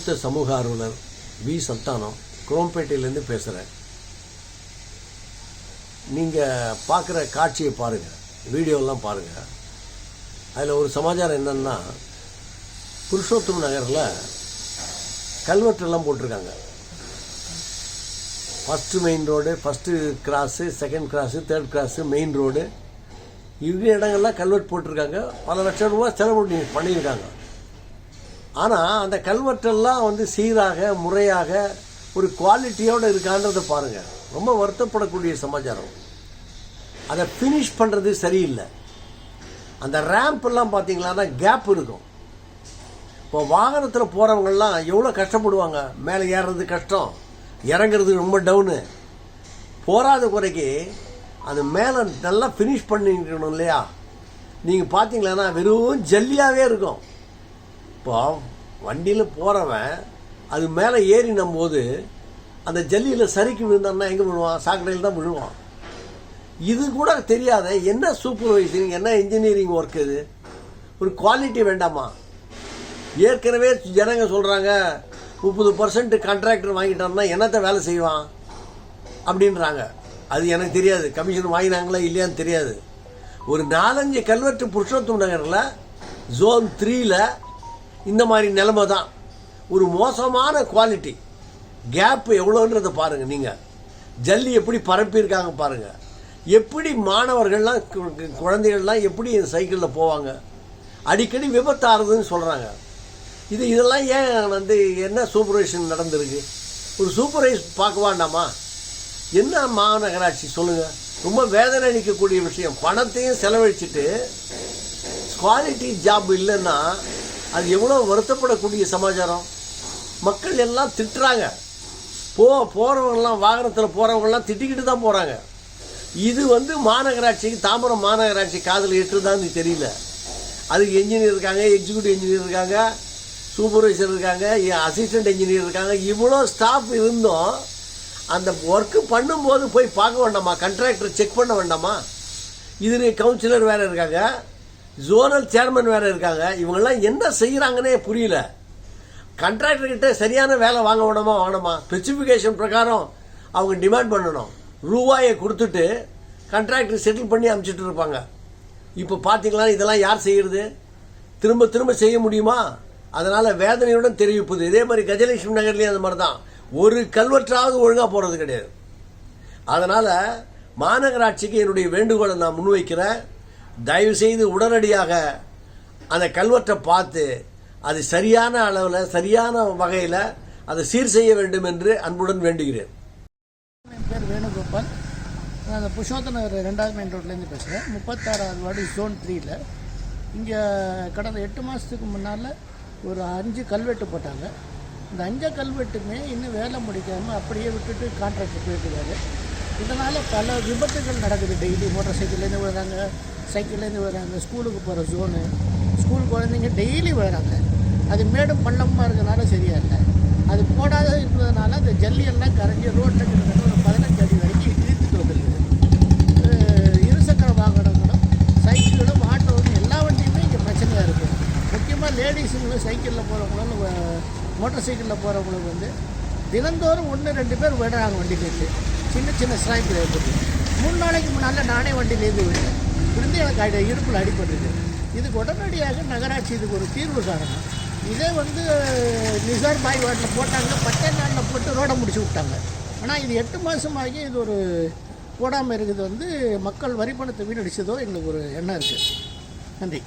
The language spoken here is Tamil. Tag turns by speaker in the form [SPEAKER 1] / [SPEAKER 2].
[SPEAKER 1] மூத்த சமூக ஆர்வலர் வி சந்தானம் குரோம்பேட்டையிலேருந்து பேசுகிறேன். நீங்கள் பார்க்குற காட்சியை பாருங்கள், வீடியோலாம் பாருங்கள். அதில் ஒரு சமாச்சாரம் என்னன்னா, புருஷோத்தம் நகரில் கல்வெட்டெல்லாம் போட்டிருக்காங்க. First main road, first cross, second cross, third cross, main road, இவ்வளோ இடங்கள்லாம் கல்வெட்டு போட்டிருக்காங்க. பல லட்சம் ரூபா செலவு பண்ணியிருக்காங்க. ஆனால் அந்த கல்வெட்டெல்லாம் சீராக முறையாக ஒரு குவாலிட்டியோடு இருக்கான்றதை பாருங்கள். ரொம்ப வருத்தப்படக்கூடிய சமாச்சாரம். அதை ஃபினிஷ் பண்ணுறது சரியில்லை. அந்த ரேம்பெல்லாம் பார்த்தீங்களான்னா கேப் இருக்கும். இப்போ வாகனத்தில் போகிறவங்கெல்லாம் எவ்வளோ கஷ்டப்படுவாங்க. மேலே ஏறுறது கஷ்டம், இறங்குறது ரொம்ப டவுனு. போகாத குறைக்கு அது மேலே நல்லா ஃபினிஷ் பண்ணிக்கணும் இல்லையா? நீங்கள் பார்த்தீங்களான்னா வெறும் ஜல்லியாகவே இருக்கும். இப்போ வண்டியில் போகிறவன் அது மேலே ஏறினும் போது அந்த ஜல்லியில் சறுக்கி விழுந்தான்னா எங்கே விழுவான்? சாக்கடையில் தான் விழுவான். இது கூட தெரியாத என்ன சூப்பர்வைசிங், என்ன இன்ஜினியரிங் ஒர்க்? இது ஒரு குவாலிட்டி வேண்டாமா? ஏற்கனவே ஜனங்க சொல்கிறாங்க 30% கான்ட்ராக்டர் வாங்கிட்டான்னா என்னத்தை வேலை செய்வான் அப்படின்றாங்க. அது எனக்கு தெரியாது, கமிஷன் வாங்கினாங்களா இல்லையான்னு தெரியாது. ஒரு 4-5 கல்வெட்டு புருஷோத்தம் நகரில் ஜோன் 3ல் இந்த மாதிரி நிலைமை தான். ஒரு மோசமான குவாலிட்டி. கேப் எவ்வளோன்றதை பாருங்கள். நீங்கள் ஜல்லி எப்படி பரப்பியிருக்காங்க பாருங்கள். எப்படி மாணவர்கள்லாம் குழந்தைகள்லாம் எப்படி சைக்கிளில் போவாங்க. அடிக்கடி விபத்து ஆகுதுன்னு சொல்கிறாங்க. இதெல்லாம் ஏன் என்ன சூப்பர்வைசன் நடந்திருக்கு? ஒரு சூப்பர்வைஸ் பார்க்க வேண்டாமா? என்ன மாநகராட்சி சொல்லுங்கள். ரொம்ப வேதனை அளிக்கக்கூடிய விஷயம். பணத்தையும் செலவழிச்சிட்டு குவாலிட்டி ஜாப் இல்லைன்னா அது எவ்வளோ வருத்தப்படக்கூடிய சமாச்சாரம். மக்கள் எல்லாம் திட்டுறாங்க. போகிறவங்கலாம் வாகனத்தில் போகிறவங்கலாம் திட்டிக்கிட்டு தான் போகிறாங்க. இது மாநகராட்சிக்கு, தாம்பரம் மாநகராட்சி காதில் எட்டுதான்னு தெரியல. அதுக்கு என்ஜினியர் இருக்காங்க, எக்ஸிக்யூட்டிவ் இன்ஜினியர் இருக்காங்க, சூப்பர்வைசர் இருக்காங்க, அசிஸ்டன்ட் இன்ஜினியர் இருக்காங்க. இவ்வளோ ஸ்டாஃப் இருந்தும் அந்த ஒர்க்கு பண்ணும்போது போய் பார்க்க வேண்டாமா? கான்ட்ராக்டர் செக் பண்ண வேண்டாமா? இது கவுன்சிலர் வேறு இருக்காங்க, ஜோனல் சேர்மன் வேறு இருக்காங்க. இவங்கெல்லாம் என்ன செய்கிறாங்கன்னே புரியல. கான்ட்ராக்டர்கிட்ட சரியான வேலை வாங்க வேணுமா? ஸ்பெசிஃபிகேஷன் பிரகாரம் அவங்க டிமாண்ட் பண்ணணும். ரூபாயை கொடுத்துட்டு கான்ட்ராக்டர் செட்டில் பண்ணி அனுப்பிச்சிட்டு இருப்பாங்க. இப்போ பார்த்தீங்களா, இதெல்லாம் யார் செய்கிறது? திரும்ப திரும்ப செய்ய முடியுமா? அதனால் வேதனையுடன் தெரிவிப்பது. இதே மாதிரி கஜலட்சுமி நகர்லேயும் அந்த மாதிரி தான். ஒரு கல்வெட்டாவது ஒழுங்காக போகிறது கிடையாது. அதனால் மாநகராட்சிக்கு என்னுடைய வேண்டுகோளை நான் முன்வைக்கிறேன். தயவுசெய்து உடனடியாக அந்த கல்வெட்டை பார்த்து அது சரியான அளவில் சரியான வகையில் அதை சீர் செய்ய வேண்டும் என்று அன்புடன் வேண்டுகிறேன்.
[SPEAKER 2] என் பேர் வேணுகோபால். நான் அந்த புருஷோத்தம் நகர் 2வது மெயின் ரோட்லேருந்து பேசுகிறேன். 36வது வார்டு ஜோன் 3ல். இங்கே கடந்த 8 மாதத்துக்கு முன்னால் ஒரு 5 கல்வெட்டு போட்டாங்க. இந்த 5 கல்வெட்டுமே இன்னும் வேலை முடிக்காமல் அப்படியே விட்டுட்டு கான்ட்ராக்டர் போயிருக்கிறாரு. இதனால் பல விபத்துகள் நடக்குது. டெய்லி மோட்டார் சைக்கிள்லேருந்து விழுறாங்க, சைக்கிள்லேருந்து விழுறாங்க. ஸ்கூலுக்கு போகிற ஜோனு, ஸ்கூல் குழந்தைங்க டெய்லி விழுறாங்க. அது மேடும் பள்ளமாக இருக்கிறதுனால சரியா இல்லை. அது போடாத இருக்கிறதுனால அந்த ஜல்லியெல்லாம் கரைஞ்சி ரோட்டில் கிட்டத்தட்ட ஒரு 15 அடி வரைக்கும் இழுத்துட்டு வந்துருக்குது. இருசக்கர வாகனங்களும் சைக்கிளும் ஆட்டோவும் எல்லா வண்டியுமே இங்கே பிரச்சனையாக இருக்குது. முக்கியமாக லேடிஸுங்களும் சைக்கிளில் போகிறவங்களும் மோட்டார் சைக்கிளில் போகிறவங்களுக்கு தினந்தோறும் 1-2 பேர் விடுறாங்க வண்டியிலேருந்து. சின்ன சின்ன ஸ்ட்ரைக்கில் ஏற்பட்டு 3 நாளைக்கு முன்னால் நானே வண்டியிலேருந்து விட்டேன். விழுந்து எனக்கு இடுப்பில் அடிபட்டுது. இதுக்கு உடனடியாக நகராட்சி இதுக்கு ஒரு தீர்வு காரணம். இதே நிசார் பாய் வாட்டில் போட்டாங்க, 10 நாளில் போட்டு ரோடை முடிச்சு விட்டாங்க. ஆனால் இது 8 மாதமாகி இது ஒரு போடாமல் இருக்குது. மக்கள் வரி பணத்தை வீணடிச்சதோ எங்களுக்கு ஒரு எண்ணம் இருக்குது. நன்றி.